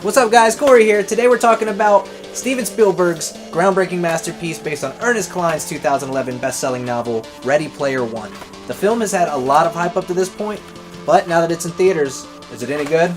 What's up, guys? Cory here. Today we're talking about Steven Spielberg's groundbreaking masterpiece based on Ernest Cline's 2011 best-selling novel, Ready Player One. The film has had a lot of hype up to this point, but now that it's in theaters, is it any good?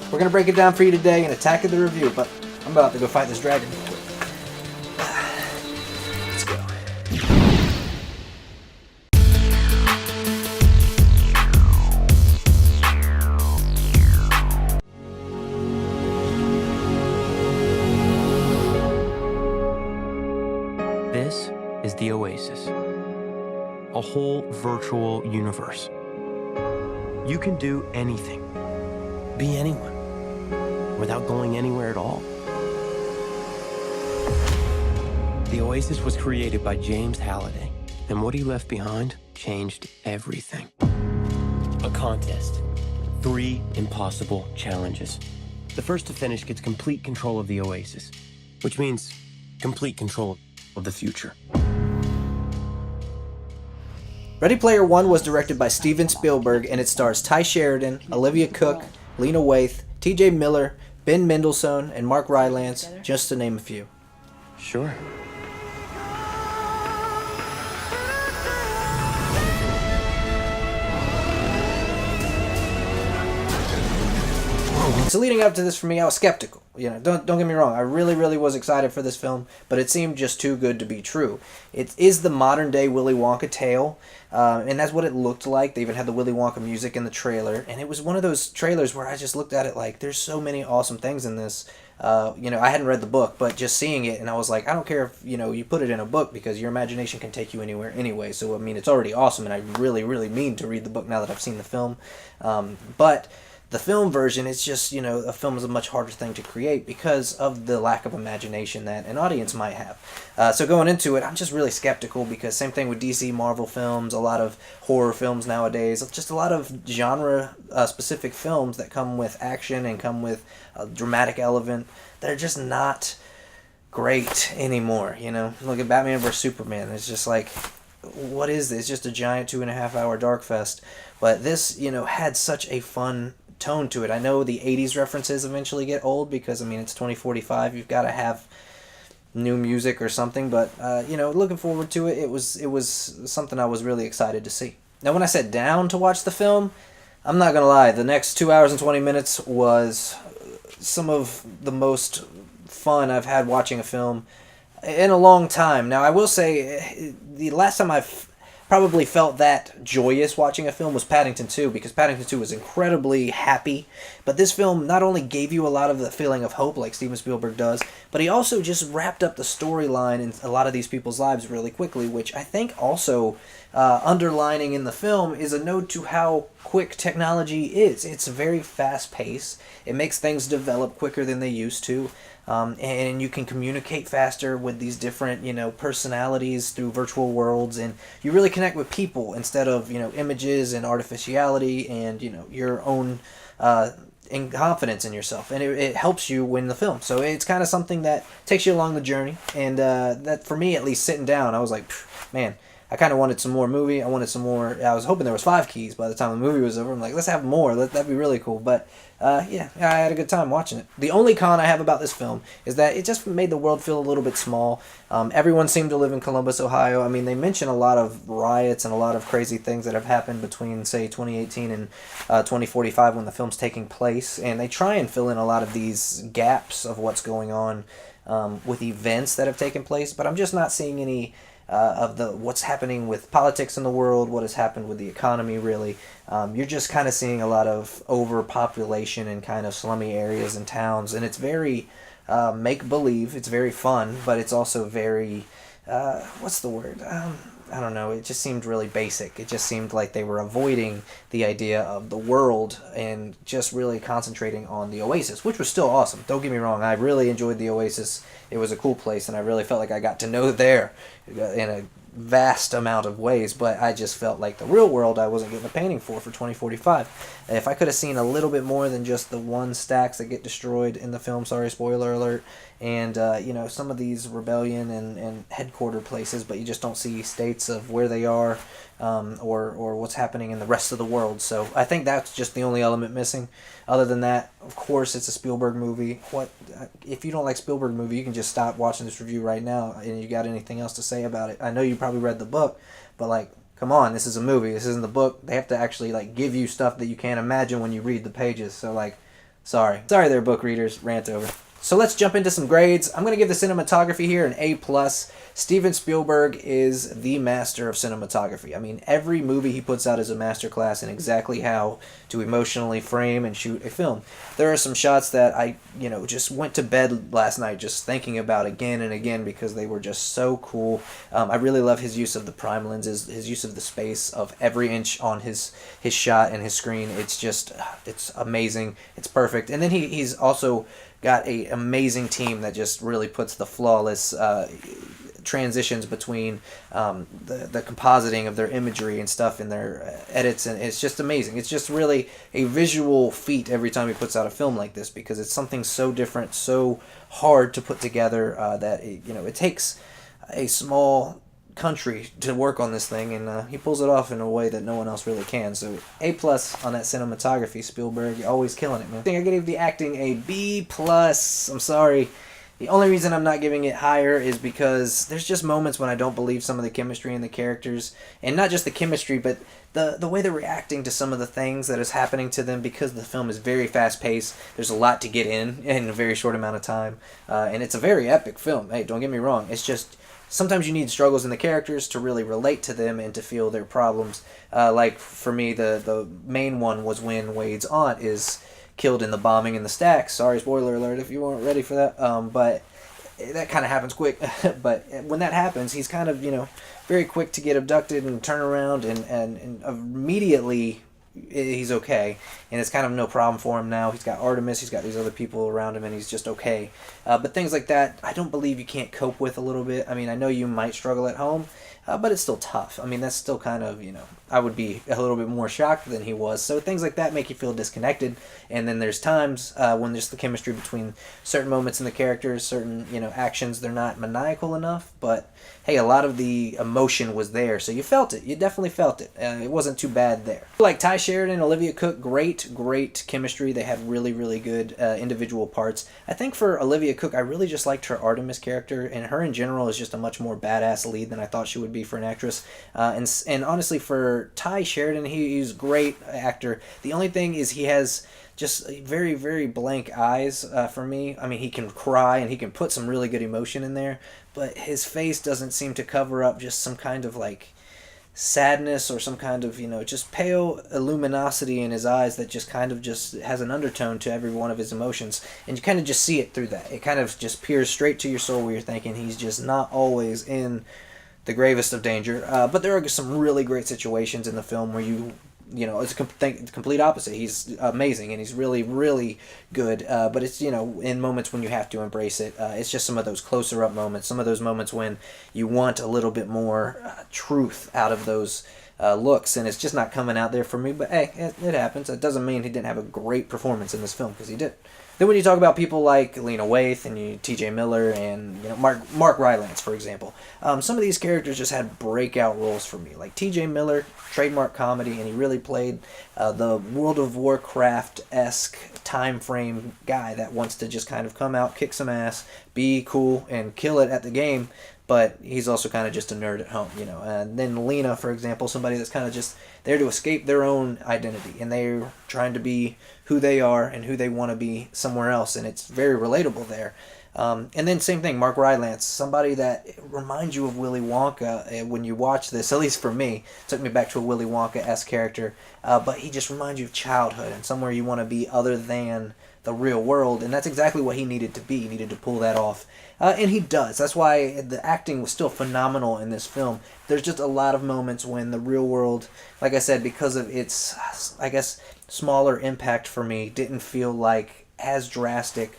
We're going to break it down for you today and attack the review, but I'm about to go fight this dragon real quick. Let's go. This is the OASIS, a whole virtual universe. You can do anything, be anyone, without going anywhere at all. The OASIS was created by James Halliday, and what he left behind changed everything. A contest, 3 impossible challenges. The first to finish gets complete control of the OASIS, which means complete control of the future. Ready Player One was directed by Steven Spielberg, and it stars Ty Sheridan, Olivia Cooke, Lena Waithe, T.J. Miller, Ben Mendelsohn, and Mark Rylance, just to name a few. Sure. So leading up to this, for me, I was skeptical. Don't get me wrong. I really was excited for this film, but it seemed just too good to be true. It is the modern day Willy Wonka tale, and that's what it looked like. They even had the Willy Wonka music in the trailer, and it was one of those trailers where I just looked at it like, there's so many awesome things in this. I hadn't read the book, but just seeing it, and I was like, I don't care if you put it in a book, because your imagination can take you anywhere anyway. So I mean, it's already awesome, and I really mean to read the book now that I've seen the film, but the film version, it's just, a film is a much harder thing to create because of the lack of imagination that an audience might have. So going into it, I'm just really skeptical, because same thing with DC Marvel films, a lot of horror films nowadays, just a lot of genre-specific films that come with action and come with a dramatic element that are just not great anymore. Look at Batman vs. Superman. It's just like, what is this? It's just a giant 2.5-hour dark fest. But this, had such a fun tone to it. I know the 80s references eventually get old, because it's 2045. You've got to have new music or something, but looking forward to it. It was something I was really excited to see. Now, when I sat down to watch the film, I'm not gonna lie, the next 2 hours and 20 minutes was some of the most fun I've had watching a film in a long time. Now, I will say, the last time I've probably felt that joyous watching a film was Paddington 2, because Paddington 2 was incredibly happy, but this film not only gave you a lot of the feeling of hope like Steven Spielberg does, but he also just wrapped up the storyline in a lot of these people's lives really quickly, which I think also underlining in the film is a nod to how quick technology is. It's very fast paced. It makes things develop quicker than they used to. And you can communicate faster with these different, personalities through virtual worlds, and you really connect with people instead of, images and artificiality and, your own confidence in yourself. And it helps you win the film. So it's kind of something that takes you along the journey. And that, for me, at least sitting down, I was like, man, I kind of wanted some more movie. I wanted some more. I was hoping there was 5 keys by the time the movie was over. I'm like, let's have more. That'd be really cool. But yeah, I had a good time watching it. The only con I have about this film is that it just made the world feel a little bit small. Everyone seemed to live in Columbus, Ohio. I mean, they mention a lot of riots and a lot of crazy things that have happened between, say, 2018 and 2045 when the film's taking place. And they try and fill in a lot of these gaps of what's going on with events that have taken place. But I'm just not seeing any of what's happening with politics in the world, what has happened with the economy, really. You're just kind of seeing a lot of overpopulation in kind of slummy areas and towns, and it's very make-believe. It's very fun, but it's also very, what's the word? I don't know, it just seemed really basic. It just seemed like they were avoiding the idea of the world and just really concentrating on the Oasis, which was still awesome. Don't get me wrong, I really enjoyed the Oasis. It was a cool place, and I really felt like I got to know there in a vast amount of ways, but I just felt like the real world I wasn't getting a painting for 2045. If I could have seen a little bit more than just the one stacks that get destroyed in the film, sorry, spoiler alert, and some of these rebellion and headquarter places, but you just don't see states of where they are, or what's happening in the rest of the world. So I think that's just the only element missing. Other than that, of course, it's a Spielberg movie. What if you don't like Spielberg movie? You can just stop watching this review right now. And you got anything else to say about it? I know you probably read the book, but like, come on, this is a movie. This isn't the book. They have to actually like give you stuff that you can't imagine when you read the pages. So like, sorry there, book readers. Rant over. So let's jump into some grades. I'm going to give the cinematography here an A+. Steven Spielberg is the master of cinematography. I mean, every movie he puts out is a masterclass in exactly how to emotionally frame and shoot a film. There are some shots that I, just went to bed last night just thinking about again and again because they were just so cool. I really love his use of the prime lenses, his use of the space of every inch on his shot and his screen. It's amazing. It's perfect. And then he's also got a amazing team that just really puts the flawless transitions between the compositing of their imagery and stuff in their edits, and it's just amazing. It's just really a visual feat every time he puts out a film like this because it's something so different, so hard to put together that it takes a small country to work on this thing, and he pulls it off in a way that no one else really can. So A+ on that cinematography. Spielberg, always killing it, man. I think I gave the acting a B+. I'm sorry. The only reason I'm not giving it higher is because there's just moments when I don't believe some of the chemistry in the characters, and not just the chemistry, but the way they're reacting to some of the things that is happening to them, because the film is very fast-paced. There's a lot to get in a very short amount of time, and it's a very epic film. Hey, don't get me wrong. It's just sometimes you need struggles in the characters to really relate to them and to feel their problems. Like for me, the main one was when Wade's aunt is killed in the bombing in the stacks. Sorry, spoiler alert if you weren't ready for that. But that kind of happens quick. But when that happens, he's kind of, very quick to get abducted and turn around, and immediately he's okay, and it's kind of no problem for him now. He's got Artemis, he's got these other people around him, and he's just okay. But things like that, I don't believe you can't cope with a little bit. I mean, I know you might struggle at home, but it's still tough. I mean, that's still kind of, I would be a little bit more shocked than he was. So things like that make you feel disconnected. And then there's times when just the chemistry between certain moments in the characters, certain, actions, they're not maniacal enough. But, hey, a lot of the emotion was there. So you felt it. You definitely felt it. It wasn't too bad there. Like Ty Sheridan, Olivia Cooke, great chemistry. They had really, really good individual parts. I think for Olivia Cooke, I really just liked her Artemis character. And her in general is just a much more badass lead than I thought she would be for an actress. And honestly, for Ty Sheridan, he's a great actor. The only thing is he has just very, very blank eyes for me. I mean, he can cry and he can put some really good emotion in there, but his face doesn't seem to cover up just some kind of like sadness or some kind of, just pale luminosity in his eyes that just kind of just has an undertone to every one of his emotions. And you kind of just see it through that. It kind of just peers straight to your soul where you're thinking he's just not always in the gravest of danger, but there are some really great situations in the film where it's the complete opposite. He's amazing and he's really, really good, but it's, in moments when you have to embrace it. It's just some of those closer up moments, some of those moments when you want a little bit more truth out of those looks, and it's just not coming out there for me. But hey, it happens. It doesn't mean he didn't have a great performance in this film, because he did. Then when you talk about people like Lena Waithe and T.J. Miller and Mark Rylance, for example, some of these characters just had breakout roles for me. Like T.J. Miller, trademark comedy, and he really played the World of Warcraft-esque time frame guy that wants to just kind of come out, kick some ass, be cool, and kill it at the game. But he's also kind of just a nerd at home, And then Lena, for example, somebody that's kind of just there to escape their own identity, and they're trying to be who they are and who they want to be somewhere else, and it's very relatable there. And then same thing, Mark Rylance, somebody that reminds you of Willy Wonka when you watch this, at least for me. It took me back to a Willy Wonka-esque character, but he just reminds you of childhood and somewhere you want to be other than the real world, and that's exactly what he needed to be. He needed to pull that off, and he does. That's why the acting was still phenomenal in this film. There's just a lot of moments when the real world, like I said, because of its, I guess, smaller impact for me, didn't feel like as drastic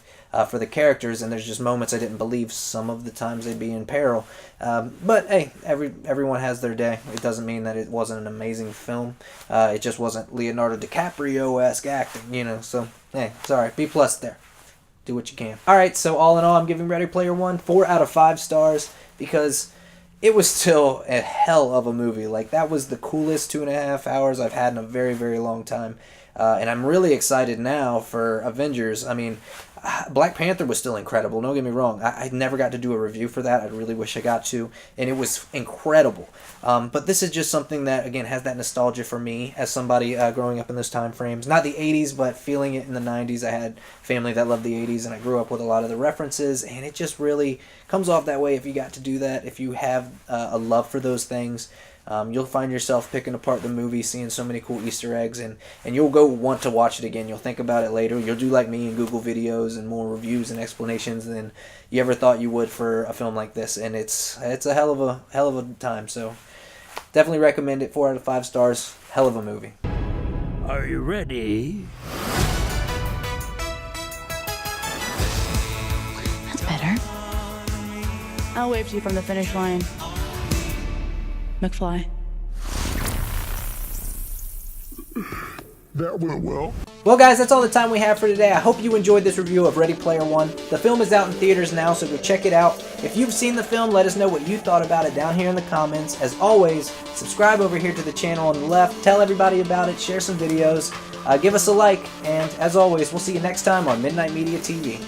for the characters, and there's just moments I didn't believe some of the times they'd be in peril. But hey, everyone has their day. It doesn't mean that it wasn't an amazing film. It just wasn't Leonardo DiCaprio-esque acting, So hey, sorry, B+ there. do what you can. Alright, so all in all, I'm giving Ready Player One 4 out of 5 stars because it was still a hell of a movie. Like, that was the coolest 2.5 hours I've had in a very, very long time. And I'm really excited now for Avengers. I mean, Black Panther was still incredible. Don't get me wrong. I never got to do a review for that. I really wish I got to. And it was incredible. But this is just something that, again, has that nostalgia for me as somebody growing up in those time frames. Not the 80s, but feeling it in the 90s. I had family that loved the 80s, and I grew up with a lot of the references. And it just really comes off that way if you got to do that. If you have a love for those things, you'll find yourself picking apart the movie, seeing so many cool Easter eggs, and you'll go want to watch it again. You'll think about it later. You'll do like me and Google videos and more reviews and explanations than you ever thought you would for a film like this. And it's a hell of a time. So definitely recommend it. 4 out of 5 stars. Hell of a movie. Are you ready? That's better. I'll wave to you from the finish line. McFly. That went well. Well, guys, that's all the time we have for today. I hope you enjoyed this review of Ready Player One. The film is out in theaters now, so go check it out. If you've seen the film, let us know what you thought about it down here in the comments. As always, subscribe over here to the channel on the left. Tell everybody about it. Share some videos. Give us a like. And as always, we'll see you next time on Midnight Media TV.